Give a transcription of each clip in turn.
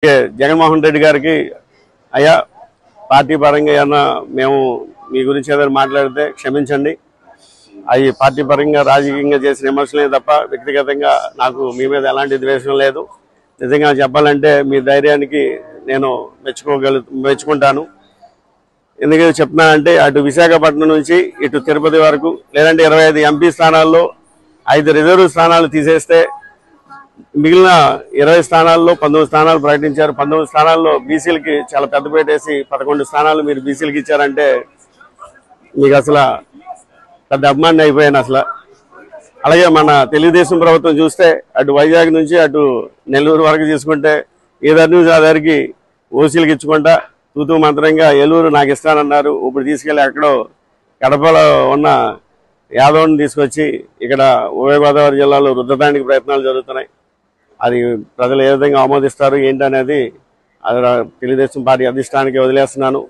జగన్మోహన్ రెడ్డి గారికి అయ్యా పార్టీ పరంగా ఏమన్నా మేము మీ గురించి ఏదైనా మాట్లాడితే క్షమించండి. అవి పార్టీ పరంగా రాజకీయంగా చేసిన విమర్శలే తప్ప వ్యక్తిగతంగా నాకు మీ మీద ఎలాంటి ద్వేషం లేదు. నిజంగా చెప్పాలంటే మీ ధైర్యానికి నేను మెచ్చుకుంటాను. ఎందుకంటే చెప్తున్నానంటే అటు విశాఖపట్నం నుంచి ఇటు తిరుపతి వరకు లేదంటే 25 ఎంపీ స్థానాల్లో 5 రిజర్వ్ స్థానాలు తీసేస్తే మిగిలిన 20 స్థానాల్లో 19 స్థానాలు ప్రకటించారు. 19 స్థానాల్లో బీసీలకి చాలా పెద్దపేట వేసి 11 స్థానాలు మీరు బీసీలకి ఇచ్చారంటే మీకు అసలు పెద్ద అభిమాని అయిపోయాను అసలు. అలాగే మన తెలుగుదేశం ప్రభుత్వం చూస్తే అటు వైజాగ్ నుంచి అటు నెల్లూరు వరకు తీసుకుంటే ఏదారి నుంచి ఆధారికి ఓసీలకు ఇచ్చుకుంటా తూతూ మంత్రంగా ఏలూరు నాకు ఇస్తానన్నారు. ఇప్పుడు తీసుకెళ్ళి ఎక్కడో కడపలో ఉన్న యాదవ్ని తీసుకొచ్చి ఇక్కడ ఉభయ గోదావరి జిల్లాలో రుద్దడానికి ప్రయత్నాలు జరుగుతున్నాయి. అది ప్రజలు ఏ విధంగా ఆమోదిస్తారు ఏంటనేది అది తెలుగుదేశం పార్టీ అధిష్టానానికి వదిలేస్తున్నాను.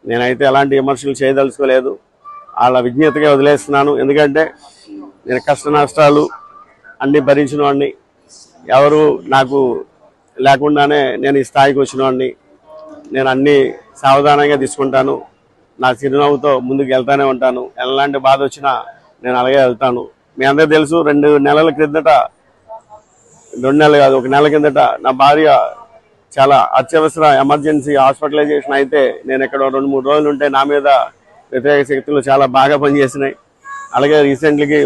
నేనైతే ఎలాంటి విమర్శలు చేయదలుచుకోలేదు, వాళ్ళ విజ్ఞతగా వదిలేస్తున్నాను. ఎందుకంటే నేను కష్ట నష్టాలు అన్నీ భరించిన వాడిని, ఎవరు నాకు లేకుండానే నేను ఈ స్థాయికి వచ్చిన వాడిని. నేను అన్నీ సావధానంగా తీసుకుంటాను, నా చిరునవ్వుతో ముందుకు వెళ్తానే ఉంటాను. ఎలాంటి బాధ వచ్చినా నేను అలాగే వెళ్తాను. మీ అందరూ తెలుసు 2 నెలల క్రిందట, 2 నెలలు కాదు 1 నెల కిందట నా భార్య చాలా అత్యవసర ఎమర్జెన్సీ హాస్పిటలైజేషన్ అయితే నేను ఇక్కడ 2-3 రోజులు ఉంటే నా మీద వ్యతిరేక శక్తులు చాలా బాగా పనిచేసినాయి. అలాగే రీసెంట్లీకి